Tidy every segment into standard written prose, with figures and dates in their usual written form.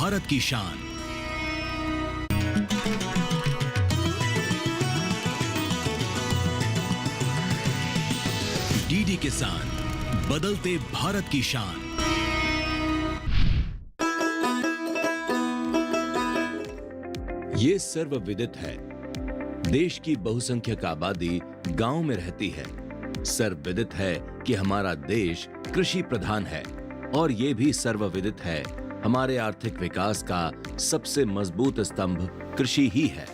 भारत की शान। डीडी किसान, बदलते भारत की शान। ये सर्वविदित है, देश की बहुसंख्यक आबादी गांव में रहती है। सर्वविदित है कि हमारा देश कृषि प्रधान है और ये भी सर्वविदित है हमारे आर्थिक विकास का सबसे मजबूत स्तंभ कृषि ही है।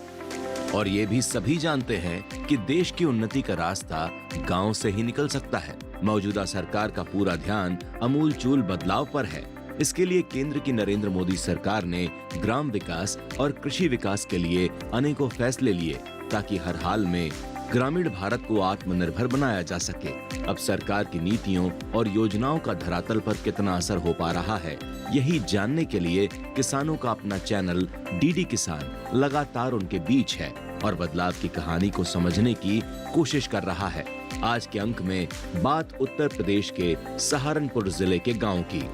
और ये भी सभी जानते हैं कि देश की उन्नति का रास्ता गांव से ही निकल सकता है। मौजूदा सरकार का पूरा ध्यान अमूलचूल बदलाव पर है। इसके लिए केंद्र की नरेंद्र मोदी सरकार ने ग्राम विकास और कृषि विकास के लिए अनेकों फैसले लिए ताकि हर हाल में ग्रामीण भारत को आत्मनिर्भर बनाया जा सके। अब सरकार की नीतियों और योजनाओं का धरातल पर कितना असर हो पा रहा है, यही जानने के लिए किसानों का अपना चैनल डीडी किसान लगातार उनके बीच है और बदलाव की कहानी को समझने की कोशिश कर रहा है। आज के अंक में बात उत्तर प्रदेश के सहारनपुर जिले के गांव की।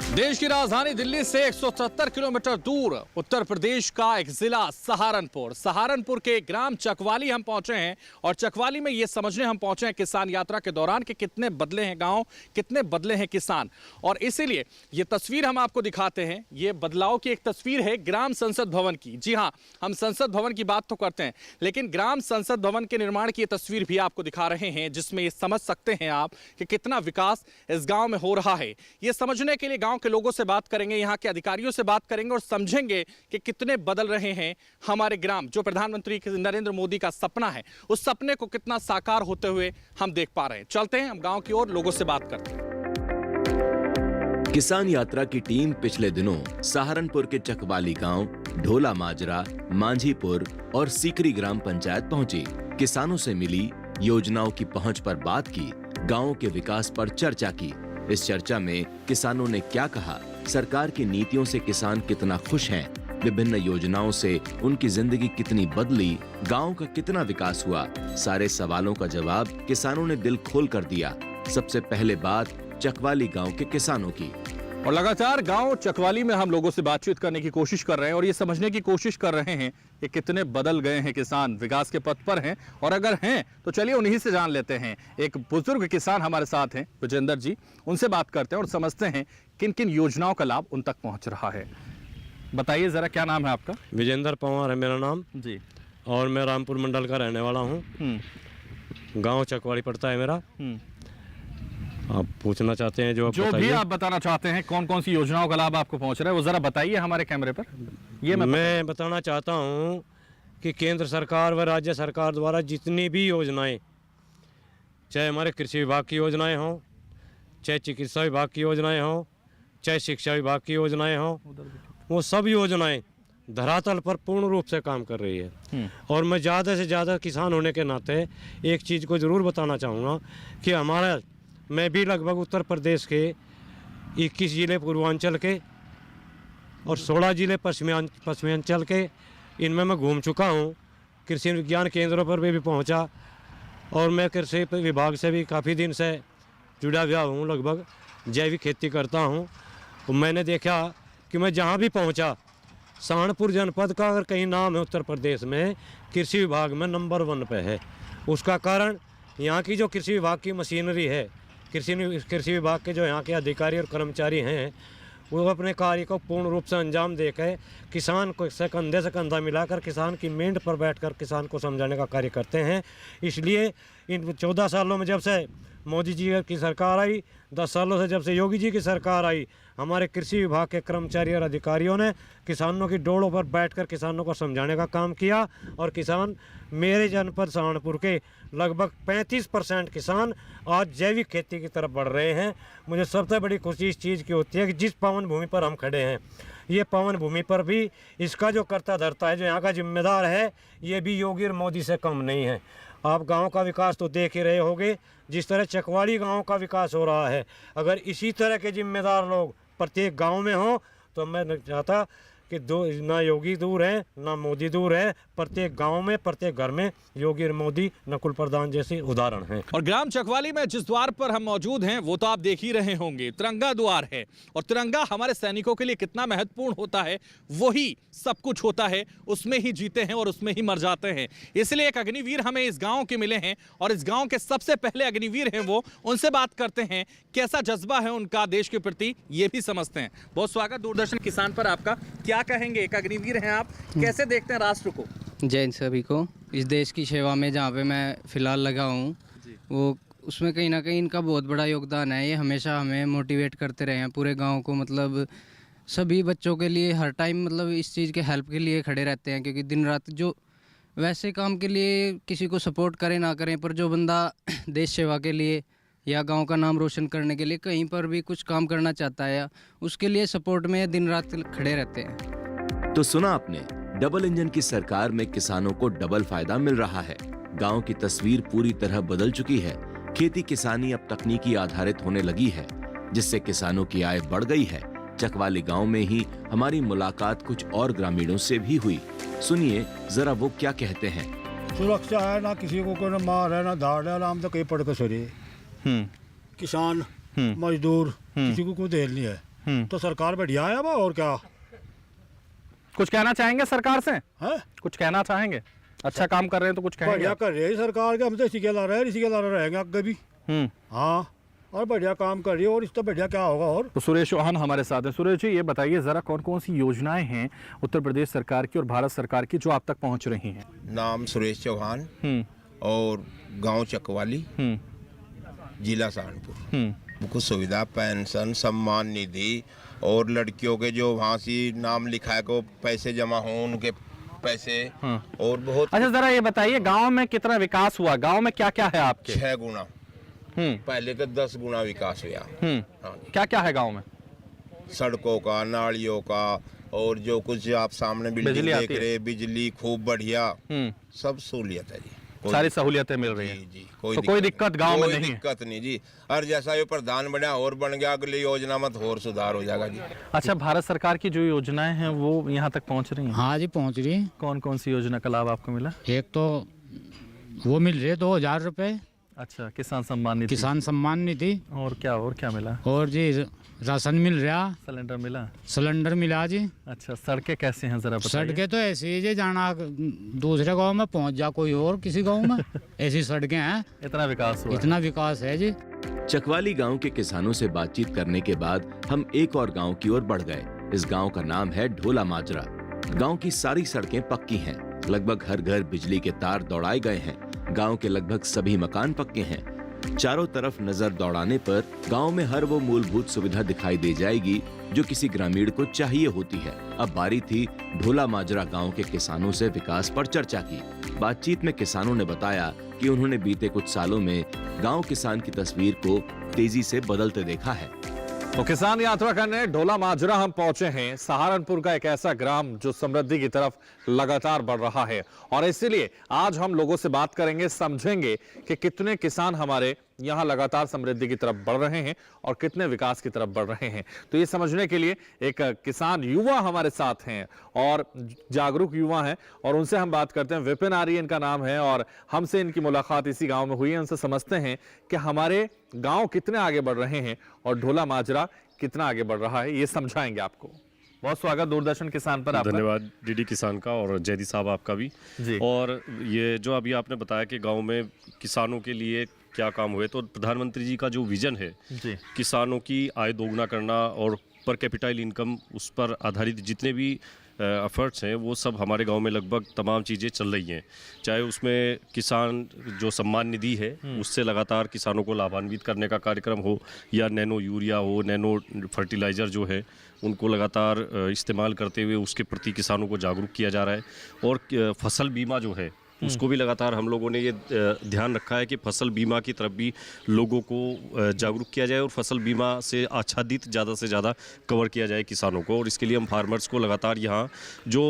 देश की राजधानी दिल्ली से 170 किलोमीटर दूर उत्तर प्रदेश का एक जिला सहारनपुर। सहारनपुर के ग्राम चकवाली हम पहुंचे हैं और चकवाली में ये समझने हम पहुंचे हैं किसान यात्रा के दौरान कि कितने बदले हैं गांव, कितने बदले हैं किसान। और इसीलिए ये तस्वीर हम आपको दिखाते हैं। ये बदलाव की एक तस्वीर है ग्राम संसद भवन की। जी हाँ, हम संसद भवन की बात तो करते हैं, लेकिन ग्राम संसद भवन के निर्माण की ये तस्वीर भी आपको दिखा रहे हैं, जिसमें ये समझ सकते हैं आप कि कितना विकास इस गाँव में हो रहा है। ये समझने के लिए गाँव के लोगों से बात करेंगे, यहाँ के अधिकारियों से बात करेंगे और समझेंगे कि कितने बदल रहे हैं हमारे ग्राम। जो प्रधानमंत्री नरेंद्र मोदी का सपना है, उस सपने को कितना साकार होते हुए हम देख पा रहे हैं। चलते हैं हम गांव की ओर, लोगों से बात करते हैं। किसान यात्रा की टीम पिछले दिनों सहारनपुर के चकवाली गांव, ढोला माजरा, मांझीपुर और सीकरी ग्राम पंचायत पहुंची। किसानों से मिली, योजनाओं की पहुंच पर बात की, गांवों के विकास पर चर्चा की। इस चर्चा में किसानों ने क्या कहा, सरकार की नीतियों से किसान कितना खुश हैं, विभिन्न योजनाओं से उनकी जिंदगी कितनी बदली, गांव का कितना विकास हुआ, सारे सवालों का जवाब किसानों ने दिल खोल कर दिया। सबसे पहले बात चकवाली गांव के किसानों की। और लगातार गांव चकवाली में हम लोगों से बातचीत करने की कोशिश कर रहे हैं और ये समझने की कोशिश कर रहे हैं कि कितने बदल गए हैं किसान, विकास के पथ पर हैं। और अगर हैं तो चलिए उन्हीं से जान लेते हैं। एक बुजुर्ग किसान हमारे साथ हैं, विजेंद्र जी, उनसे बात करते हैं और समझते हैं किन किन योजनाओं का लाभ उन तक पहुंच रहा है। बताइए जरा, क्या नाम है आपका? विजेंद्र पवार है मेरा नाम जी। और मैं रामपुर मंडल का रहने वाला हूँ। गाँव चकवाली पड़ता है मेरा। आप पूछना चाहते हैं जो भी आप बताना चाहते हैं, कौन कौन सी योजनाओं का लाभ आपको पहुंच रहा है, वो जरा बताइए हमारे कैमरे पर। ये मैं बताना चाहता हूं कि केंद्र सरकार व राज्य सरकार द्वारा जितनी भी योजनाएं, चाहे हमारे कृषि विभाग की योजनाएं हों, चाहे चिकित्सा विभाग की योजनाएं हों, चाहे शिक्षा विभाग की योजनाएं हों, वो सब योजनाएं धरातल पर पूर्ण रूप से काम कर रही है। और मैं ज़्यादा से ज़्यादा किसान होने के नाते एक चीज़ को ज़रूर बताना चाहूँगा कि मैं भी लगभग उत्तर प्रदेश के 21 जिले पूर्वांचल के और 16 जिले पश्चिमांचल के, इनमें मैं घूम चुका हूँ। कृषि विज्ञान केंद्रों पर भी पहुँचा और मैं कृषि विभाग से भी काफ़ी दिन से जुड़ा हुआ हूँ। लगभग जैविक खेती करता हूँ। मैंने देखा कि मैं जहाँ भी पहुँचा, सहारनपुर जनपद का अगर कहीं नाम है उत्तर प्रदेश में, कृषि विभाग में नंबर 1 पे है। उसका कारण यहाँ की जो कृषि विभाग की मशीनरी है, कृषि विभाग के जो यहाँ के अधिकारी और कर्मचारी हैं, वो अपने कार्य को पूर्ण रूप से अंजाम देकर किसान को से कंधे से कंधा मिलाकर किसान की मेंढ पर बैठकर किसान को समझाने का कार्य करते हैं। इसलिए इन 14 सालों में जब से मोदी जी की सरकार आई, 10 सालों से जब से योगी जी की सरकार आई, हमारे कृषि विभाग के कर्मचारी और अधिकारियों ने किसानों की डोरों पर बैठकर किसानों को समझाने का काम किया। और किसान, मेरे जनपद सहारनपुर के लगभग 35% किसान आज जैविक खेती की तरफ बढ़ रहे हैं। मुझे सबसे बड़ी खुशी इस चीज़ की होती है कि जिस पावन भूमि पर हम खड़े हैं, ये पावन भूमि पर भी इसका जो कर्ता धर्ता है, जो यहाँ का जिम्मेदार है, ये भी योगी और मोदी से कम नहीं है। आप गांव का विकास तो देख ही रहे होंगे, जिस तरह चकवाली गांव का विकास हो रहा है। अगर इसी तरह के जिम्मेदार लोग प्रत्येक गांव में हों तो मैं चाहता कि ना योगी दूर है ना मोदी दूर है, प्रत्येक गांव में प्रत्येक घर में योगी और मोदी नकुल प्रधान जैसे उदाहरण हैं। और ग्राम चकवाली में जिस द्वार पर हम मौजूद हैं वो तो आप देख ही रहे होंगे, तिरंगा द्वार है। और तिरंगा हमारे सैनिकों के लिए कितना महत्वपूर्ण होता है, वही सब कुछ होता है, उसमें ही जीते हैं और उसमें ही मर जाते हैं। इसलिए एक अग्निवीर हमें इस गांव के मिले हैं और इस गांव के सबसे पहले अग्निवीर हैं वो, उनसे बात करते हैं, कैसा जज्बा है उनका देश के प्रति ये भी समझते हैं। बहुत स्वागत दूरदर्शन किसान पर आपका। क्या कहेंगे, एक अग्निवीर हैं आप, कैसे देखते हैं राष्ट्र को? जय हिंद सभी को। इस देश की सेवा में जहाँ पे मैं फ़िलहाल लगा हूँ वो उसमें कहीं ना कहीं इनका बहुत बड़ा योगदान है। ये हमेशा हमें मोटिवेट करते रहे हैं, पूरे गांव को, मतलब सभी बच्चों के लिए हर टाइम मतलब इस चीज़ के हेल्प के लिए खड़े रहते हैं। क्योंकि दिन रात जो वैसे काम के लिए किसी को सपोर्ट करें ना करें, पर जो बंदा देश सेवा के लिए या गांव का नाम रोशन करने के लिए कहीं पर भी कुछ काम करना चाहता है, उसके लिए सपोर्ट में दिन रात खड़े रहते हैं। तो सुना आपने, डबल इंजन की सरकार में किसानों को डबल फायदा मिल रहा है। गांव की तस्वीर पूरी तरह बदल चुकी है। खेती किसानी अब तकनीकी आधारित होने लगी है, जिससे किसानों की आय बढ़ गई है। चकवाली गांव में ही हमारी मुलाकात कुछ और ग्रामीणों से भी हुई। सुनिए जरा वो क्या कहते हैं। सुरक्षा है ना, किसी को कोई मार है ना धाड़ है, आराम तो कहीं पड़ के सोरे। किसान मजदूर किसी को कोई देर नहीं है, तो सरकार बढ़िया है। अब और क्या कुछ कहना चाहेंगे सरकार से? है कुछ कहना चाहेंगे? अच्छा काम कर रहे हैं तो कुछ कहेंगे? बढ़िया कर रही है सरकार के, हम तो इसी के ला रहे हैं, इसी के ला रहेंगे आगे भी। हाँ, और बढ़िया काम कर रही है, और इस तो बढ़िया क्या होगा। और तो सुरेश चौहान हमारे साथ हैं। सुरेश जी, ये बताइए जरा कौन कौन सी योजनाएं हैं उत्तर प्रदेश सरकार की और भारत सरकार की जो आप तक पहुंच रही हैं? नाम सुरेश चौहान और गांव चकवाली, जिला सहारनपुर। कुछ सुविधा, पेंशन, सम्मान निधि, और लड़कियों के जो वहाँ से नाम लिखा है को पैसे जमा हो उनके पैसे, और बहुत। अच्छा जरा ये बताइए, गांव में कितना विकास हुआ? गांव में क्या क्या है आपके? 6 गुना, पहले के 10 गुना विकास हुआ। हाँ, क्या क्या है गांव में? सड़कों का, नालियों का, और जो कुछ आप सामने बिल्डिंग देख रहे, बिजली खूब बढ़िया, सब सहूलियत है जी। सारी सहूलियतें मिल रही हैं जी। कोई दिक्कत गांव में नहीं है? दिक्कत नहीं जी। और जैसा ये प्रधान बना और बन गया, अगली योजना में और सुधार हो जाएगा जी। अच्छा, भारत सरकार की जो योजनाएं हैं वो यहाँ तक पहुँच रही हैं? हाँ जी, पहुँच रही है। कौन कौन सी योजना का लाभ आपको मिला? एक तो वो मिल रहे 2000 रुपये। अच्छा, किसान सम्मान निधि। किसान सम्मान निधि। और क्या मिला? और जी राशन मिल रहा। सिलेंडर मिला? सिलेंडर मिला जी। अच्छा, सड़कें कैसे हैं जरा बताइए? सड़कें तो ऐसी है जी, जाना दूसरे गांव में पहुंच जा कोई और किसी गांव में ऐसी सड़कें हैं। इतना विकास हुआ? इतना विकास है जी। चकवाली गांव के किसानों से बातचीत करने के बाद हम एक और गांव की ओर बढ़ गए। इस गांव का नाम है ढोला माजरा। गांव की सारी सड़कें पक्की हैं। लगभग हर घर बिजली के तार दौड़ाए गए हैं। गांव के लगभग सभी मकान पक्के हैं। चारों तरफ नजर दौड़ाने पर गांव में हर वो मूलभूत सुविधा दिखाई दे जाएगी जो किसी ग्रामीण को चाहिए होती है। अब बारी थी ढोला माजरा गांव के किसानों से विकास पर चर्चा की। बातचीत में किसानों ने बताया कि उन्होंने बीते कुछ सालों में गांव किसान की तस्वीर को तेजी से बदलते देखा है। तो किसान यात्रा करने ढोला माजरा हम पहुंचे हैं। सहारनपुर का एक ऐसा ग्राम जो समृद्धि की तरफ लगातार बढ़ रहा है, और इसीलिए आज हम लोगों से बात करेंगे, समझेंगे कि कितने किसान हमारे यहाँ लगातार समृद्धि की तरफ बढ़ रहे हैं और कितने विकास की तरफ बढ़ रहे हैं। तो ये समझने के लिए एक किसान युवा हमारे साथ हैं और जागरूक युवा हैं, और उनसे हम बात करते हैं। विपिन आर्य इनका नाम है और हमसे इनकी मुलाकात इसी गांव में हुई है। उनसे समझते हैं कि हमारे गांव कितने आगे बढ़ रहे हैं और ढोला माजरा कितना आगे बढ़ रहा है, ये समझाएंगे आपको। बहुत स्वागत दूरदर्शन किसान पर आपका। धन्यवाद डीडी किसान का और जयदी साहब आपका भी जी। और ये जो अभी आपने बताया कि गांव में किसानों के लिए क्या काम हुए, तो प्रधानमंत्री जी का जो विजन है जी, किसानों की आय दोगुना करना और पर कैपिटल इनकम उस पर आधारित जितने भी एफर्ट्स हैं वो सब हमारे गांव में लगभग तमाम चीज़ें चल रही हैं। चाहे उसमें किसान जो सम्मान निधि है उससे लगातार किसानों को लाभान्वित करने का कार्यक्रम हो, या नैनो यूरिया हो, नैनो फर्टिलाइज़र जो है उनको लगातार इस्तेमाल करते हुए उसके प्रति किसानों को जागरूक किया जा रहा है। और फसल बीमा जो है उसको भी लगातार हम लोगों ने ये ध्यान रखा है कि फसल बीमा की तरफ भी लोगों को जागरूक किया जाए और फसल बीमा से आच्छादित ज़्यादा से ज़्यादा कवर किया जाए किसानों को। और इसके लिए हम फार्मर्स को लगातार यहाँ जो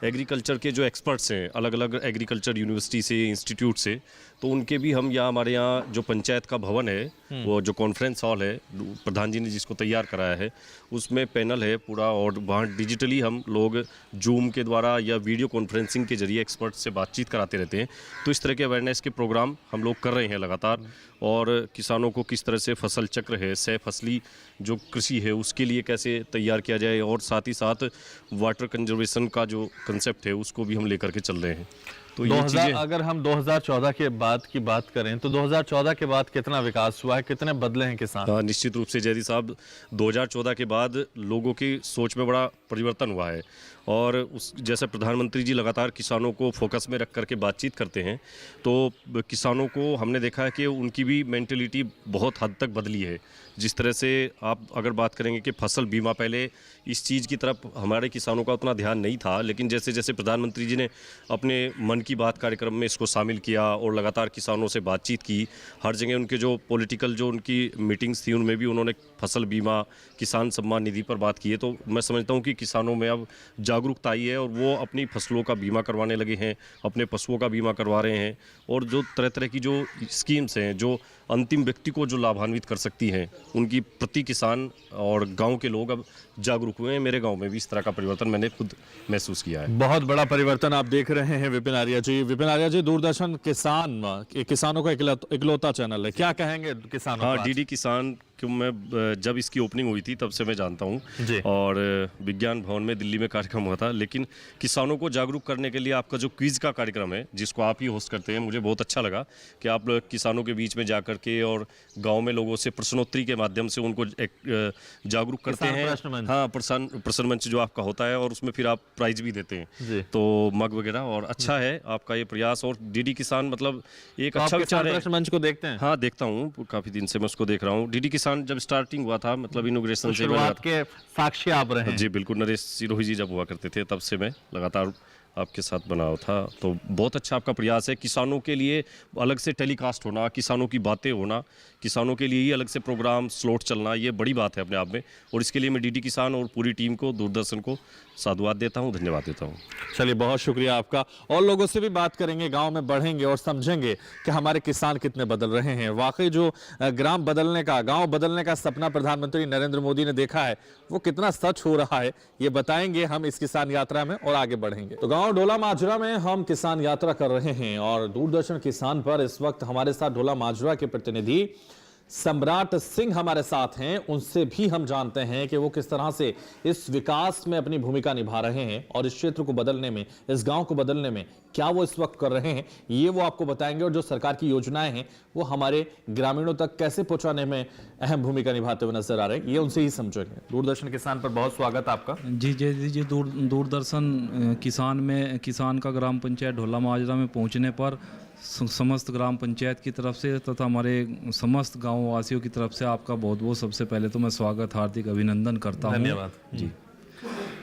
एग्रीकल्चर के जो एक्सपर्ट्स हैं अलग अलग एग्रीकल्चर यूनिवर्सिटी से, इंस्टीट्यूट से, तो उनके भी हम यहाँ हमारे यहाँ जो पंचायत का भवन है वो जो कॉन्फ्रेंस हॉल है प्रधान जी ने जिसको तैयार कराया है, उसमें पैनल है पूरा, और वहाँ डिजिटली हम लोग जूम के द्वारा या वीडियो कॉन्फ्रेंसिंग के जरिए एक्सपर्ट से बातचीत कराते रहते हैं। तो इस तरह के अवेयरनेस के प्रोग्राम हम लोग कर रहे हैं लगातार, और किसानों को किस तरह से फसल चक्र है, सह फसली जो कृषि है उसके लिए कैसे तैयार किया जाए, और साथ ही साथ वाटर कंजर्वेशन का जो कंसेप्ट है उसको भी हम लेकर के चल रहे हैं। तो ये चीजें, अगर हम 2014 के बाद की बात करें तो 2014 के बाद कितना विकास हुआ है, कितने बदले हैं किसान? हाँ, निश्चित रूप से जयदी साहब, 2014 के बाद लोगों की सोच में बड़ा परिवर्तन हुआ है, और उस जैसे प्रधानमंत्री जी लगातार किसानों को फोकस में रख करके बातचीत करते हैं, तो किसानों को हमने देखा है कि उनकी भी मेंटलिटी बहुत हद तक बदली है। जिस तरह से आप अगर बात करेंगे कि फसल बीमा, पहले इस चीज़ की तरफ हमारे किसानों का उतना ध्यान नहीं था, लेकिन जैसे जैसे प्रधानमंत्री जी ने अपने मन की बात कार्यक्रम में इसको शामिल किया और लगातार किसानों से बातचीत की, हर जगह उनके जो पॉलिटिकल जो उनकी मीटिंग्स थी उनमें भी उन्होंने फसल बीमा, किसान सम्मान निधि पर बात की है। तो मैं समझता हूँ कि किसानों में अब जागरूकता आई है और वो अपनी फसलों का बीमा करवाने लगे हैं, अपने पशुओं का बीमा करवा रहे हैं, और जो तरह तरह की जो स्कीम्स हैं जो अंतिम व्यक्ति को जो लाभान्वित कर सकती हैं, उनकी प्रति किसान और गांव के लोग अब जागरूक हुए हैं। मेरे गांव में भी इस तरह का परिवर्तन मैंने खुद महसूस किया है। बहुत बड़ा परिवर्तन आप देख रहे हैं विपिन आर्या जी। विपिन आर्या जी, दूरदर्शन किसानों का इकलौता चैनल है, क्या कहेंगे किसानों को? हाँ, डीडी किसान कि मैं जब इसकी ओपनिंग हुई थी तब से मैं जानता हूँ, और विज्ञान भवन में दिल्ली में कार्यक्रम हुआ था, लेकिन किसानों को जागरूक करने के लिए आपका जो क्विज का कार्यक्रम है जिसको आप ही होस्ट करते हैं, मुझे बहुत अच्छा लगा कि आप किसानों के बीच में जाकर के और गांव में लोगों से प्रश्नोत्तरी के माध्यम से उनको जागरूक करते हैं। हाँ, प्रश्न मंच जो आपका होता है, और उसमें फिर आप प्राइज भी देते हैं, तो मग वगैरह, और अच्छा है आपका ये प्रयास। और डीडी किसान मतलब एक अच्छा विचार है। प्रश्न मंच को देखते हैं? हाँ, देखता हूँ, काफी दिन से मैं उसको देख रहा हूँ। डीडी किसान जब स्टार्टिंग हुआ था, मतलब इनॉग्रेशन से शुरुआत के साक्षी आप रहे हैं। जी बिल्कुल, नरेश सिरोही जी जब हुआ करते थे तब से मैं लगातार आपके साथ बना हुआ था। तो बहुत अच्छा आपका प्रयास है, किसानों के लिए अलग से टेलीकास्ट होना, किसानों की बातें होना, किसानों के लिए ही अलग से प्रोग्राम स्लॉट चलना, ये बड़ी बात है अपने आप में, और इसके लिए मैं डीडी किसान और पूरी टीम को, दूरदर्शन को साधुवाद देता हूँ, धन्यवाद देता हूँ। चलिए, बहुत शुक्रिया आपका। और लोगों से भी बात करेंगे, गांव में बढ़ेंगे और समझेंगे कि हमारे किसान कितने बदल रहे हैं। वाकई जो ग्राम बदलने का, गांव बदलने का सपना प्रधानमंत्री नरेंद्र मोदी ने देखा है, वो कितना सच हो रहा है, ये बताएंगे हम इस किसान यात्रा में, और आगे बढ़ेंगे। तो गांव ढोला माजरा में हम किसान यात्रा कर रहे हैं, और दूरदर्शन किसान पर इस वक्त हमारे साथ ढोला माजरा के प्रतिनिधि सम्राट सिंह हमारे साथ हैं। उनसे भी हम जानते हैं कि वो किस तरह से इस विकास में अपनी भूमिका निभा रहे हैं, और इस क्षेत्र को बदलने में, इस गांव को बदलने में क्या वो इस वक्त कर रहे हैं, ये वो आपको बताएंगे। और जो सरकार की योजनाएं हैं वो हमारे ग्रामीणों तक कैसे पहुंचाने में अहम भूमिका निभाते हुए नजर आ रहे हैं, ये उनसे ही समझेंगे। दूरदर्शन किसान पर बहुत स्वागत आपका। जी दूरदर्शन किसान का ग्राम पंचायत ढोला माजरा में पहुंचने पर समस्त ग्राम पंचायत की तरफ से तथा हमारे समस्त गाँव वासियों की तरफ से आपका बहुत बहुत सबसे पहले तो मैं स्वागत, हार्दिक अभिनंदन करता हूँ। धन्यवाद जी।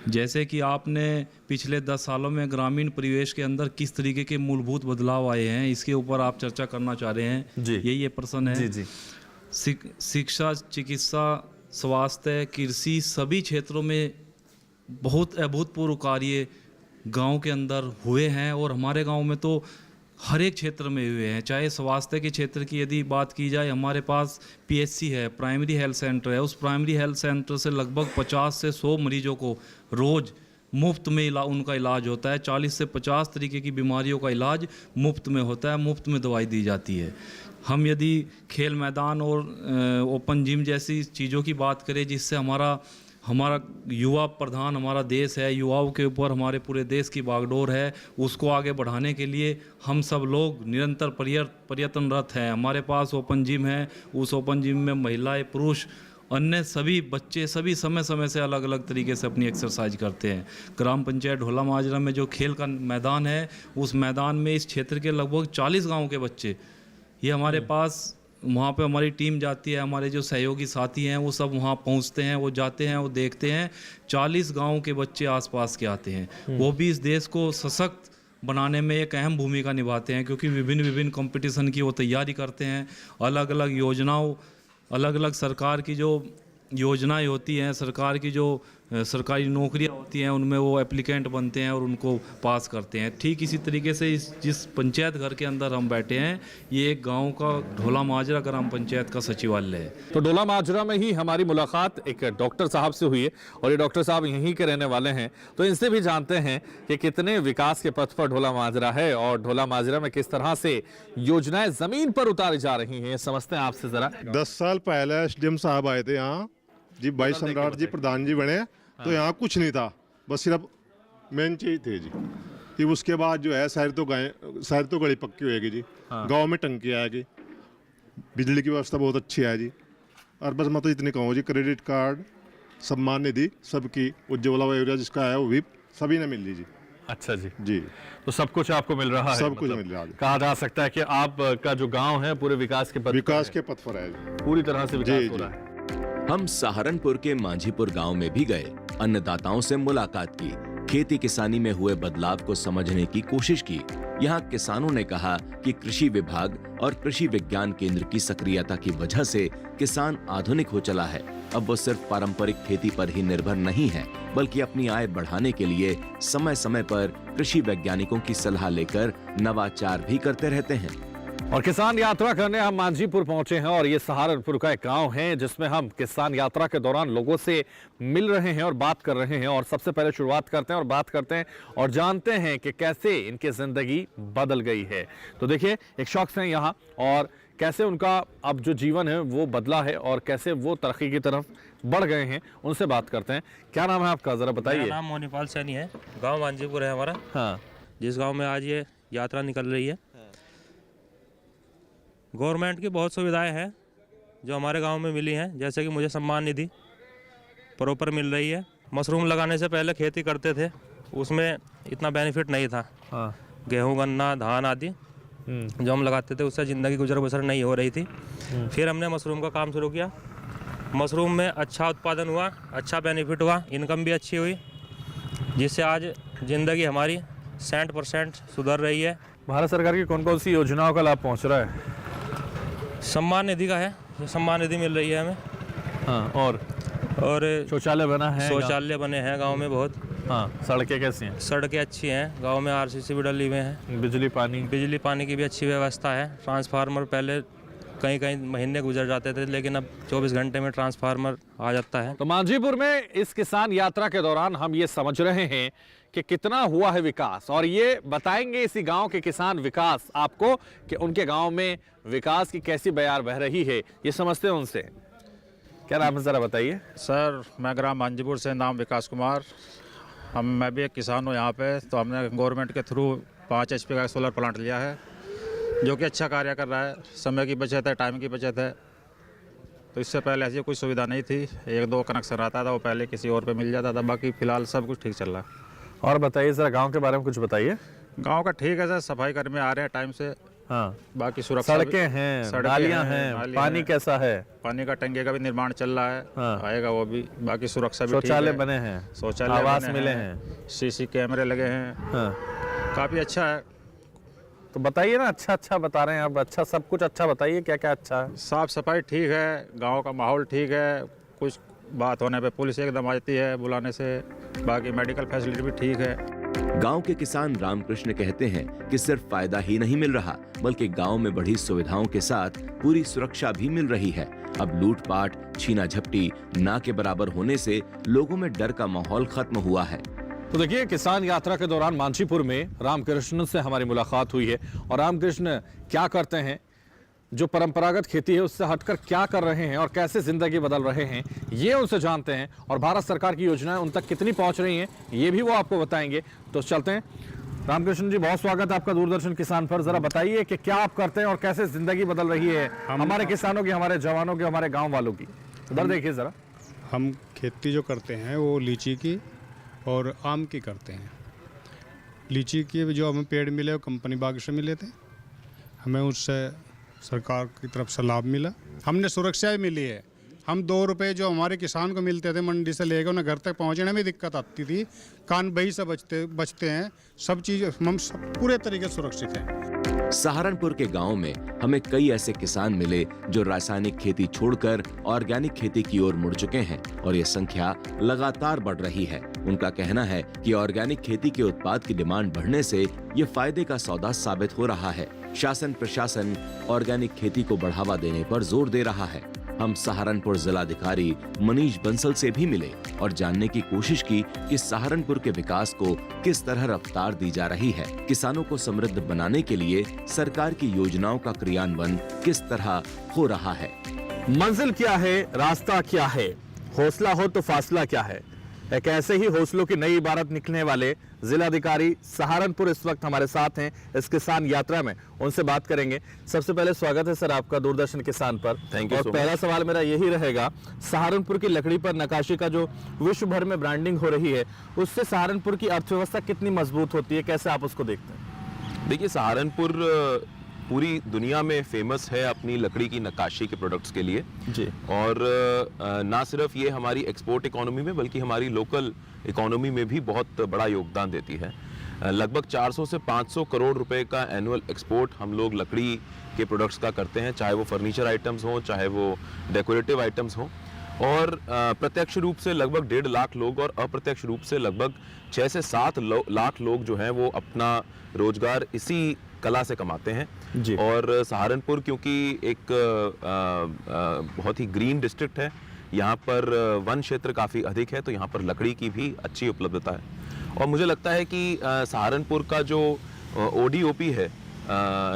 जैसे कि आपने पिछले 10 सालों में ग्रामीण परिवेश के अंदर किस तरीके के मूलभूत बदलाव आए हैं, इसके ऊपर आप चर्चा करना चाह रहे हैं। यही ये प्रश्न है। जी। शिक्षा, चिकित्सा, स्वास्थ्य, कृषि, सभी क्षेत्रों में बहुत अभूतपूर्व कार्य गांव के अंदर हुए हैं, और हमारे गांव में तो हर एक क्षेत्र में हुए हैं। चाहे स्वास्थ्य के क्षेत्र की यदि बात की जाए, हमारे पास पीएचसी है, प्राइमरी हेल्थ सेंटर है। उस प्राइमरी हेल्थ सेंटर से लगभग 50 से 100 मरीजों को रोज़ मुफ्त में उनका इलाज होता है। 40 से 50 तरीके की बीमारियों का इलाज मुफ्त में होता है, मुफ्त में दवाई दी जाती है। हम यदि खेल मैदान और ओपन जिम जैसी चीज़ों की बात करें, जिससे हमारा युवा प्रधान हमारा देश है, युवाओं के ऊपर हमारे पूरे देश की बागडोर है, उसको आगे बढ़ाने के लिए हम सब लोग निरंतर प्रयत्नरत हैं। हमारे पास ओपन जिम है, उस ओपन जिम में महिलाएं, पुरुष, अन्य सभी बच्चे सभी समय समय से अलग अलग तरीके से अपनी एक्सरसाइज करते हैं। ग्राम पंचायत ढोला माजरा में जो खेल का मैदान है, उस मैदान में इस क्षेत्र के लगभग 40 गाँव के बच्चे, ये हमारे पास, वहाँ पे हमारी टीम जाती है, हमारे जो सहयोगी साथी हैं वो सब वहाँ पहुँचते हैं, वो जाते हैं, वो देखते हैं। 40 गाँव के बच्चे आसपास के आते हैं, वो भी इस देश को सशक्त बनाने में एक अहम भूमिका निभाते हैं, क्योंकि विभिन्न कंपटीशन की वो तैयारी करते हैं। अलग अलग सरकार की जो योजनाएं होती हैं, सरकार की जो सरकारी नौकरियां होती हैं उनमें वो एप्लीकेंट बनते हैं और उनको पास करते हैं। ठीक इसी तरीके से जिस पंचायत घर के अंदर हम बैठे हैं ये एक गांव का ढोला माजरा ग्राम पंचायत का सचिवालय है। तो ढोला माजरा में ही हमारी मुलाकात एक डॉक्टर साहब से हुई है और ये डॉक्टर साहब यहीं के रहने वाले हैं, तो इनसे भी जानते हैं कि कितने विकास के पथ पर ढोला माजरा है और ढोला माजरा में किस तरह से योजनाएं जमीन पर उतारी जा रही हैं। समझते हैं आपसे जरा। 10 साल पहले एसडीएम साहब आए थे यहाँ जी, भाई सम्राट जी प्रधान जी बने, तो यहाँ कुछ नहीं था, बस सिर्फ मेन चीज थे जी। फिर उसके बाद जो है शहर तो गली पक्की होएगी जी, गांव में टंकी आएगी, बिजली की व्यवस्था बहुत अच्छी है जी। और बस मैं तो इतनी कहूँ जी, क्रेडिट कार्ड, सम्मान निधि सबकी, उज्ज्वला योजना जिसका है वो भी सभी ने मिल ली जी। अच्छा जी जी, तो सब कुछ आपको मिल रहा है, सब कुछ मिल रहा है। कहा जा सकता है कि आपका जो गांव है पूरे विकास के पथ पर है जी, पूरी तरह से विकास हो रहा है। हम सहारनपुर के मांझीपुर गांव में भी गए, अन्नदाताओं से मुलाकात की, खेती किसानी में हुए बदलाव को समझने की कोशिश की। यहाँ किसानों ने कहा कि कृषि विभाग और कृषि विज्ञान केंद्र की सक्रियता की वजह से किसान आधुनिक हो चला है। अब वो सिर्फ पारंपरिक खेती पर ही निर्भर नहीं है, बल्कि अपनी आय बढ़ाने के लिए समय समय पर कृषि वैज्ञानिकों की सलाह लेकर नवाचार भी करते रहते हैं। और किसान यात्रा करने हम मांझीपुर पहुंचे हैं और ये सहारनपुर का एक गांव है जिसमें हम किसान यात्रा के दौरान लोगों से मिल रहे हैं और बात कर रहे हैं। और सबसे पहले शुरुआत करते हैं और बात करते हैं और जानते हैं कि कैसे इनकी जिंदगी बदल गई है। तो देखिए, एक शख्स है यहाँ और कैसे उनका अब जो जीवन है वो बदला है और कैसे वो तरक्की की तरफ बढ़ गए हैं, उनसे बात करते हैं। क्या नाम है आपका, जरा बताइए। मेरा नाम मोनीपाल सैनी है, गांव मांझीपुर है हमारा। हाँ, जिस गांव में आज ये यात्रा निकल रही है, गवर्नमेंट की बहुत सुविधाएं हैं जो हमारे गांव में मिली हैं, जैसे कि मुझे सम्मान निधि प्रॉपर मिल रही है। मशरूम लगाने से पहले खेती करते थे, उसमें इतना बेनिफिट नहीं था। हाँ, गेहूं, गन्ना, धान आदि जो हम लगाते थे उससे ज़िंदगी गुजर बसर नहीं हो रही थी। फिर हमने मशरूम का काम शुरू किया, मशरूम में अच्छा उत्पादन हुआ, अच्छा बेनिफिट हुआ, इनकम भी अच्छी हुई, जिससे आज ज़िंदगी हमारी 60% सुधर रही है। भारत सरकार की कौन कौन सी योजनाओं का लाभ पहुंच रहा है? सम्मान निधि का है, सम्मान निधि मिल रही है हमें। हाँ, और शौचालय बना है, शौचालय बने हैं गांव में बहुत। हाँ, सड़कें कैसी हैं? सड़कें अच्छी हैं, गांव में आरसीसी भी डली हुए हैं। बिजली पानी की भी अच्छी व्यवस्था है। ट्रांसफार्मर पहले कहीं कहीं महीने गुजर जाते थे, लेकिन अब 24 घंटे में ट्रांसफार्मर आ जाता है। तो मांझीपुर में इस किसान यात्रा के दौरान हम ये समझ रहे हैं कि कितना हुआ है विकास, और ये बताएंगे इसी गांव के किसान विकास आपको कि उनके गांव में विकास की कैसी बयार बह रही है, ये समझते हैं उनसे। क्या नाम है, जरा बताइए। सर, मैं ग्राम मांझीपुर से, नाम विकास कुमार। मैं भी एक किसान हूँ यहाँ पे। तो हमने गवर्नमेंट के थ्रू 5 HP का सोलर प्लांट लिया है, जो कि अच्छा कार्य कर रहा है। समय की बचत है, टाइम की बचत है। तो इससे पहले ऐसी कोई सुविधा नहीं थी, 1-2 कनेक्शन आता था, वो पहले किसी और पे मिल जाता था। बाकी फिलहाल सब कुछ ठीक चल रहा है। और बताइए ज़रा, गांव के बारे में कुछ बताइए। गांव का ठीक है सर, सफाई कर्मी आ रहे हैं टाइम से। हाँ, बाकी सुरक्षा, सड़कें हैं, नालियां हैं, पानी कैसा है? पानी का टंकी का भी निर्माण चल रहा है। हाँ, आएगा वो भी। बाकी सुरक्षा भी ठीक है। शौचालय बने हैं, शौचालय आवास मिले हैं, CC कैमरे लगे हैं। हाँ, काफ़ी अच्छा है। तो बताइए ना, अच्छा बता रहे हैं आप, अच्छा सब कुछ अच्छा बताइए, क्या क्या अच्छा है? साफ सफाई ठीक है, गांव का माहौल ठीक है। कुछ बात होने पे पुलिस एकदम आ जाती है बुलाने से। बाकी मेडिकल फैसिलिटी भी ठीक है। गांव के किसान रामकृष्ण कहते हैं कि सिर्फ फायदा ही नहीं मिल रहा, बल्कि गांव में बढ़ी सुविधाओं के साथ पूरी सुरक्षा भी मिल रही है। अब लूटपाट, छीना झपटी ना के बराबर होने से लोगों में डर का माहौल खत्म हुआ है। तो देखिए, किसान यात्रा के दौरान मांझीपुर में रामकृष्ण से हमारी मुलाकात हुई है और रामकृष्ण क्या करते हैं, जो परंपरागत खेती है उससे हटकर क्या कर रहे हैं और कैसे जिंदगी बदल रहे हैं, ये उनसे जानते हैं। और भारत सरकार की योजनाएं उन तक कितनी पहुंच रही हैं, ये भी वो आपको बताएंगे। तो चलते हैं। रामकृष्ण जी, बहुत स्वागत है आपका दूरदर्शन किसान पर। जरा बताइए कि क्या आप करते हैं और कैसे जिंदगी बदल रही है हमारे किसानों की, हमारे जवानों की, हमारे गाँव वालों की। उधर देखिए जरा। हम खेती जो करते हैं वो लीची की और आम की करते हैं। लीची की जो हमें पेड़ मिले वो कंपनी बाग से मिले थे, हमें उससे सरकार की तरफ से लाभ मिला, हमने सुरक्षा मिली है। हम 2 रुपए जो हमारे किसान को मिलते थे मंडी से लेकर उन्हें घर तक पहुंचने में दिक्कत आती थी, कान बही से बचते हैं। सब चीज़ हम पूरे तरीके से सुरक्षित हैं। सहारनपुर के गांव में हमें कई ऐसे किसान मिले जो रासायनिक खेती छोड़कर ऑर्गेनिक खेती की ओर मुड़ चुके हैं और ये संख्या लगातार बढ़ रही है। उनका कहना है कि ऑर्गेनिक खेती के उत्पाद की डिमांड बढ़ने से ये फायदे का सौदा साबित हो रहा है। शासन प्रशासन ऑर्गेनिक खेती को बढ़ावा देने पर जोर दे रहा है। हम सहारनपुर जिलाधिकारी मनीष बंसल से भी मिले और जानने की कोशिश की कि सहारनपुर के विकास को किस तरह रफ्तार दी जा रही है, किसानों को समृद्ध बनाने के लिए सरकार की योजनाओं का क्रियान्वयन किस तरह हो रहा है। मंजिल क्या है, रास्ता क्या है, हौसला हो तो फासला क्या है। एक ऐसे ही हौसलों की नई इबारत निकलने वाले जिलाधिकारी सहारनपुर इस वक्त हमारे साथ हैं इस किसान यात्रा में। उनसे बात करेंगे। सबसे पहले स्वागत है सर आपका दूरदर्शन किसान पर। Thank you. और पहला सवाल मेरा यही रहेगा, सहारनपुर की लकड़ी पर नक्काशी का जो विश्व भर में ब्रांडिंग हो रही है, उससे सहारनपुर की अर्थव्यवस्था कितनी मजबूत होती है, कैसे आप उसको देखते हैं? देखिए, सहारनपुर पूरी दुनिया में फेमस है अपनी लकड़ी की नक्काशी के प्रोडक्ट्स के लिए जी। और ना सिर्फ ये हमारी एक्सपोर्ट इकोनॉमी में बल्कि हमारी लोकल इकोनॉमी में भी बहुत बड़ा योगदान देती है। लगभग 400 से 500 करोड़ रुपए का एनुअल एक्सपोर्ट हम लोग लकड़ी के प्रोडक्ट्स का करते हैं, चाहे वो फर्नीचर आइटम्स हों, चाहे वो डेकोरेटिव आइटम्स हों। और प्रत्यक्ष रूप से लगभग 1.5 लाख लोग और अप्रत्यक्ष रूप से लगभग 6 से 7 लाख लोग जो हैं वो अपना रोजगार इसी कला से कमाते हैं जी। और सहारनपुर क्योंकि एक बहुत ही ग्रीन डिस्ट्रिक्ट है, यहाँ पर वन क्षेत्र काफ़ी अधिक है, तो यहाँ पर लकड़ी की भी अच्छी उपलब्धता है। और मुझे लगता है कि सहारनपुर का जो ODOP है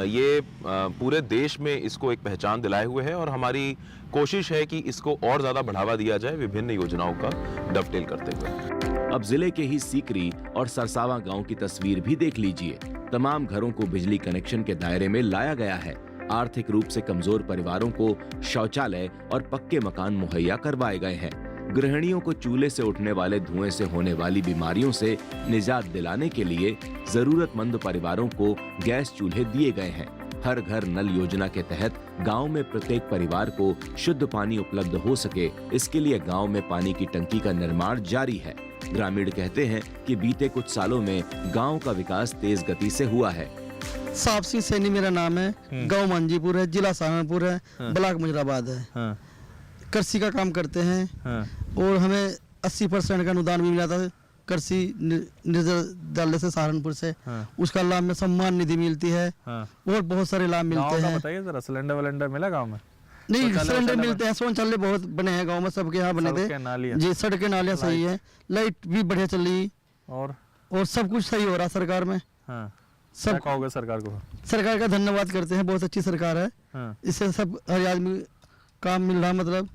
ये पूरे देश में इसको एक पहचान दिलाए हुए है और हमारी कोशिश है कि इसको और ज़्यादा बढ़ावा दिया जाए विभिन्न योजनाओं का डवटेल करते हुए। अब जिले के ही सीकरी और सरसावा गांव की तस्वीर भी देख लीजिए। तमाम घरों को बिजली कनेक्शन के दायरे में लाया गया है। आर्थिक रूप से कमजोर परिवारों को शौचालय और पक्के मकान मुहैया करवाए गए हैं। गृहिणियों को चूल्हे से उठने वाले धुएं से होने वाली बीमारियों से निजात दिलाने के लिए जरूरतमंद परिवारों को गैस चूल्हे दिए गए हैं। हर घर नल योजना के तहत गांव में प्रत्येक परिवार को शुद्ध पानी उपलब्ध हो सके, इसके लिए गांव में पानी की टंकी का निर्माण जारी है। ग्रामीण कहते हैं कि बीते कुछ सालों में गांव का विकास तेज गति से हुआ है। सापसी सैनी मेरा नाम है, गांव मांझीपुर है, जिला सहारनपुर है, ब्लॉक मुजराबाद है। कृषि का काम करते हैं और हमें 80% का अनुदान भी मिला था कृषि निर्देशालय से सहारनपुर से। उसका लाभ में सम्मान निधि मिलती है और बहुत सारे लाभ मिलते हैं। बताइए जरा, सिलेंडर विलेंडर मिला गाँव में? नहीं, सिलेंडर मिलते हैं, शौचालय बहुत बने हैं गांव में, सबके यहाँ बने थे जी। सड़कें नालियाँ सही है, लाइट भी बढ़िया चल रही और सब कुछ सही हो रहा सरकार में। सब कहोगे सरकार को? सरकार का धन्यवाद करते हैं, बहुत अच्छी सरकार है। इससे सब हर आदमी काम मिल रहा, मतलब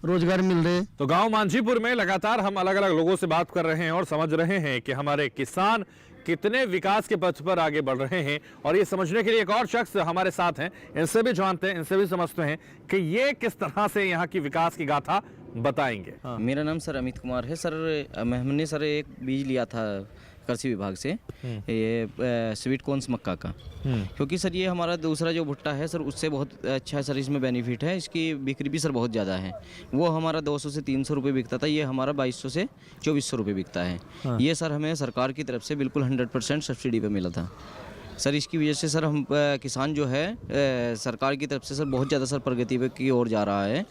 रोजगार मिल रहे। तो गांव मांझीपुर में लगातार हम अलग अलग लोगों से बात कर रहे हैं और समझ रहे हैं कि हमारे किसान कितने विकास के पथ पर आगे बढ़ रहे हैं। और ये समझने के लिए एक और शख्स हमारे साथ हैं, इनसे भी जानते हैं, इनसे भी समझते हैं कि ये किस तरह से यहाँ की विकास की गाथा बताएंगे। मेरा नाम सर अमित कुमार है। सर हमने सर एक बीज लिया था कृषि विभाग से, ये स्वीट कॉर्न्स मक्का का, क्योंकि सर ये हमारा दूसरा जो भुट्टा है सर उससे बहुत अच्छा है सर, इसमें बेनिफिट है, इसकी बिक्री भी सर बहुत ज़्यादा है। वो हमारा 200 से 300 रुपये बिकता था, ये हमारा 2200 से 2400 रुपये बिकता है। ये सर हमें सरकार की तरफ से बिल्कुल 100% सब्सिडी पे मिला था सर। इसकी वजह से सर हम किसान जो है सरकार की तरफ से सर बहुत ज़्यादा सर प्रगति की ओर जा रहा है,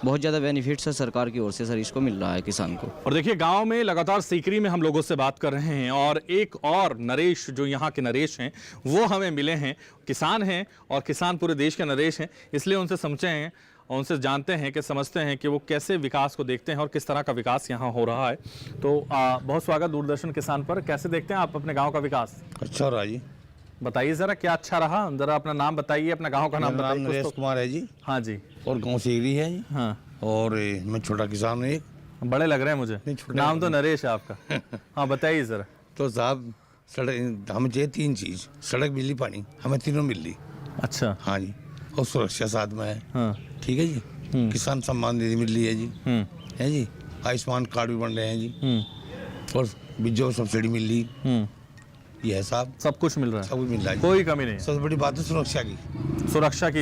बहुत ज़्यादा बेनिफिट सर सरकार की ओर से सर इसको मिल रहा है किसान को। और देखिए, गांव में लगातार सीकरी में हम लोगों से बात कर रहे हैं और एक और नरेश जो यहाँ के नरेश हैं वो हमें मिले हैं। किसान हैं और किसान पूरे देश के नरेश हैं, इसलिए उनसे समझे हैं और उनसे जानते हैं कि समझते हैं कि वो कैसे विकास को देखते हैं और किस तरह का विकास यहाँ हो रहा है। तो बहुत स्वागत दूरदर्शन किसान पर। कैसे देखते हैं आप अपने गाँव का विकास? अच्छा रहा जी। बताइए जरा, क्या अच्छा रहा? जरा अपना नाम बताइए, अपना गांव का नाम बताइए। नरेश कुमार है जी। हाँ जी। और गांव सीकरी है जी। हाँ। और मैं छोटा किसान हूँ एक। बड़े लग रहे हैं मुझे, नाम तो नरेश है आपका। हाँ बताइए जरा। तो साहब सड़क हमें चाहिए 3 चीज़, सड़क, बिजली, पानी, हमें तीनों मिल रही। अच्छा। हाँ जी। और सुरक्षा साथ में है। हाँ। ठीक है जी। किसान सम्मान निधि मिल रही है जी, है जी। आयुष्मान कार्ड भी बन रहे हैं जी, और बिजली सब्सिडी मिल रही। ये है साहब, सब कुछ मिल रहा है, सब कुछ मिल रहा है, कोई कमी नहीं। सबसे बड़ी बात है सुरक्षा की।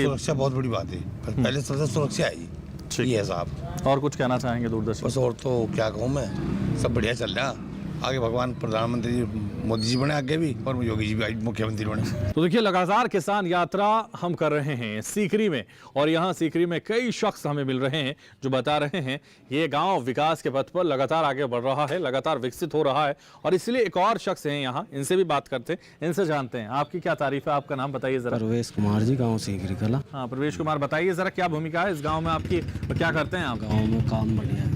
सुरक्षा बहुत बड़ी बात है, पहले सबसे सुरक्षा है जी। ये है साहब। और कुछ कहना चाहेंगे दूरदर्शन? बस और तो क्या कहूँ मैं, सब बढ़िया चल रहा। आगे भगवान प्रधानमंत्री मोदी जी बने आगे भी, और योगी जी भी मुख्यमंत्री बने। तो देखिए, लगातार किसान यात्रा हम कर रहे हैं सीकरी में, और यहाँ सीकरी में कई शख्स हमें मिल रहे हैं जो बता रहे हैं ये गांव विकास के पथ पर लगातार आगे बढ़ रहा है, लगातार विकसित हो रहा है। और इसलिए एक और शख्स हैं यहाँ, इनसे भी बात करते हैं, इनसे जानते हैं आपकी क्या तारीफ है। आपका नाम बताइए जरा। प्रवेश कुमार जी, गाँव सीकरी कला। हाँ, प्रवेश कुमार, बताइए जरा क्या भूमिका है इस गाँव में आपकी, क्या करते हैं आप? गाँव में काम बढ़िया है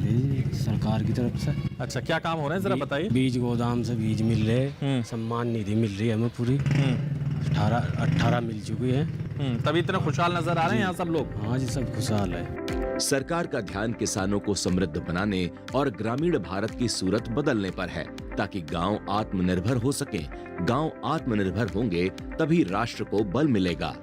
सरकार की तरफ से। अच्छा, क्या काम हो रहे हैं जरा बताइए। बीज गोदाम से बीज मिल रहे, सम्मान निधि मिल रही है हमें पूरी, 18 मिल चुकी है। तभी इतने खुशहाल नजर आ रहे हैं यहाँ सब लोग। हाँ जी, सब खुशहाल है। सरकार का ध्यान किसानों को समृद्ध बनाने और ग्रामीण भारत की सूरत बदलने पर है, ताकि गांव आत्मनिर्भर हो सके। गांव आत्मनिर्भर होंगे तभी राष्ट्र को बल मिलेगा।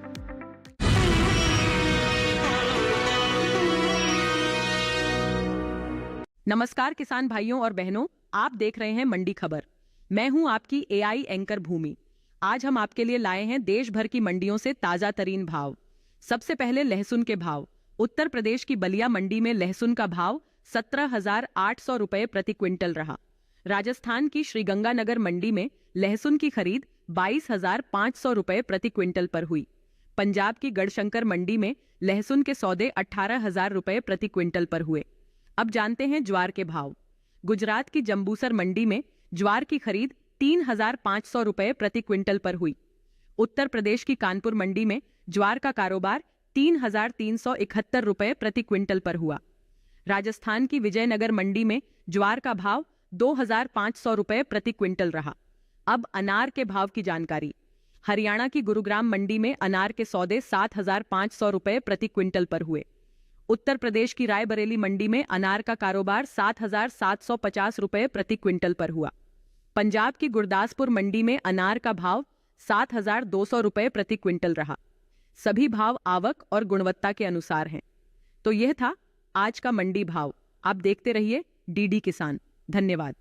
नमस्कार किसान भाइयों और बहनों, आप देख रहे हैं मंडी खबर। मैं हूं आपकी एआई एंकर भूमि। आज हम आपके लिए लाए हैं देश भर की मंडियों से ताजा तरीन भाव। सबसे पहले लहसुन के भाव। उत्तर प्रदेश की बलिया मंडी में लहसुन का भाव 17,800 रुपए प्रति क्विंटल रहा। राजस्थान की श्रीगंगानगर मंडी में लहसुन की खरीद 22,500 रुपए प्रति क्विंटल पर हुई। पंजाब की गढ़शंकर मंडी में लहसुन के सौदे 18,000 रुपए प्रति क्विंटल पर हुए। अब जानते हैं ज्वार के भाव। गुजरात की जंबूसर मंडी में ज्वार की खरीद 3,500 रुपए प्रति क्विंटल पर हुई। उत्तर प्रदेश की कानपुर मंडी में ज्वार का कारोबार 3,371 रुपए प्रति क्विंटल पर हुआ। राजस्थान की विजयनगर मंडी में ज्वार का भाव 2,500 रुपए प्रति क्विंटल रहा। अब अनार के भाव की जानकारी। हरियाणा की गुरुग्राम मंडी में अनार के सौदे 7,500 रुपए प्रति क्विंटल पर हुए। उत्तर प्रदेश की रायबरेली मंडी में अनार का कारोबार 7,750 रुपए प्रति क्विंटल पर हुआ। पंजाब की गुरदासपुर मंडी में अनार का भाव 7,200 रुपए प्रति क्विंटल रहा। सभी भाव आवक और गुणवत्ता के अनुसार हैं। तो यह था आज का मंडी भाव। आप देखते रहिए डीडी किसान। धन्यवाद।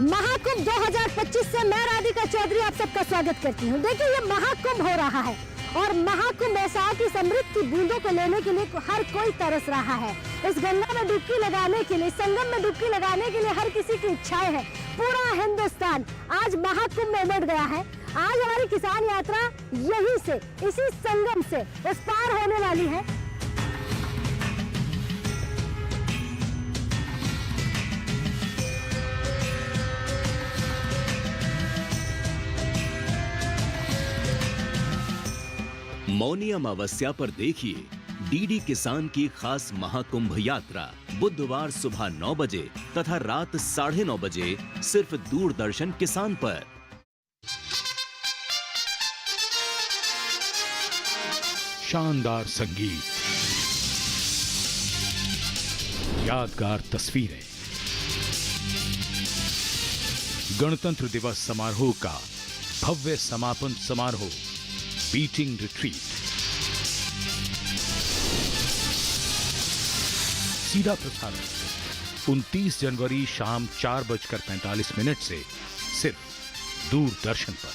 महाकुंभ 2025 से मैं राधिका चौधरी आप सबका स्वागत करती हूँ। देखिए, ये महाकुंभ हो रहा है और महाकुंभ ऐसा कि समृद्ध की बूंदों को लेने के लिए हर कोई तरस रहा है। इस गंगा में डुबकी लगाने के लिए, संगम में डुबकी लगाने के लिए हर किसी की इच्छाएं है। पूरा हिंदुस्तान आज महाकुंभ में उमड़ गया है। आज हमारी किसान यात्रा यहीं से, इसी संगम से उस पार होने वाली है। मौनी अमावस्या पर देखिए डीडी किसान की खास महाकुंभ यात्रा बुधवार सुबह 9 बजे तथा रात 9:30 बजे सिर्फ दूरदर्शन किसान पर। शानदार संगीत, यादगार तस्वीरें, गणतंत्र दिवस समारोह का भव्य समापन समारोह, बीटिंग रिट्रीट, सीधा प्रसारण 29 जनवरी शाम 4:45 से सिर्फ दूरदर्शन पर।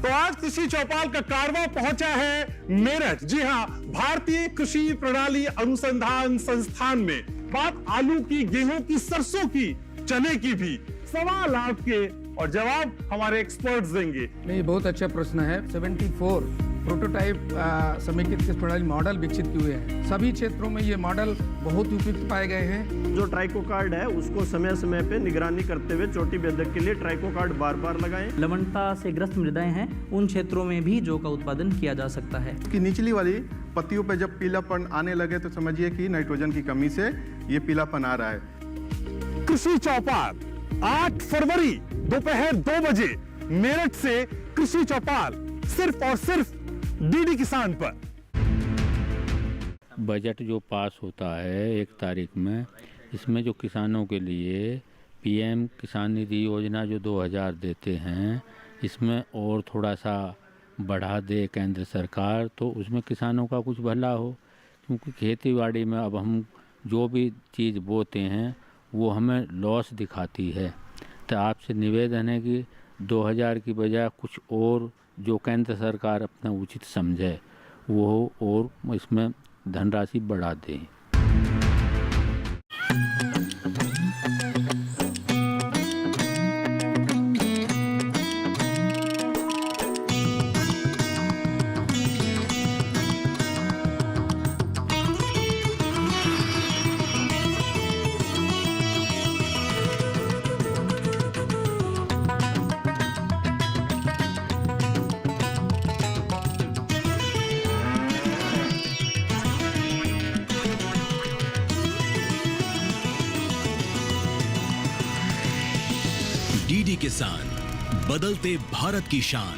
तो आज कृषि चौपाल का कारवां पहुंचा है मेरठ। जी हां, भारतीय कृषि प्रणाली अनुसंधान संस्थान में। बात आलू की, गेहूं की, सरसों की, चने की भी। सवाल आपके और जवाब हमारे एक्सपर्ट्स देंगे। नहीं, बहुत अच्छा प्रश्न है। 74 प्रोटोटाइप समेकित कृषि प्रणाली मॉडल विकसित किए हुए हैं। सभी क्षेत्रों में ये मॉडल बहुत उपयुक्त पाए गए हैं। जो ट्राइको कार्ड है उसको समय समय पे निगरानी करते हुए चोटी बेधक के लिए ट्राइको कार्ड बार बार लगाएं। लवणता से ग्रस्त मृदाएं हैं, उन क्षेत्रों में भी जौ का उत्पादन किया जा सकता है। इसकी निचली वाली पत्तियों पे जब पीलापन आने लगे तो समझिए कि नाइट्रोजन की कमी से ये पीलापन आ रहा है। कृषि चौपाल 8 फरवरी दोपहर 2 बजे मेरठ से कृषि चौपाल सिर्फ और सिर्फ डीडी किसान पर। बजट जो पास होता है 1 तारीख में, इसमें जो किसानों के लिए पीएम किसान निधि योजना जो 2000 देते हैं, इसमें और थोड़ा सा बढ़ा दे केंद्र सरकार तो उसमें किसानों का कुछ भला हो, क्योंकि खेती बाड़ी में अब हम जो भी चीज़ बोते हैं वो हमें लॉस दिखाती है। तो आपसे निवेदन है कि 2000 की बजाय कुछ और जो केंद्र सरकार अपना उचित समझे वो और इसमें धनराशि बढ़ा दें। डीडी किसान, बदलते भारत की शान।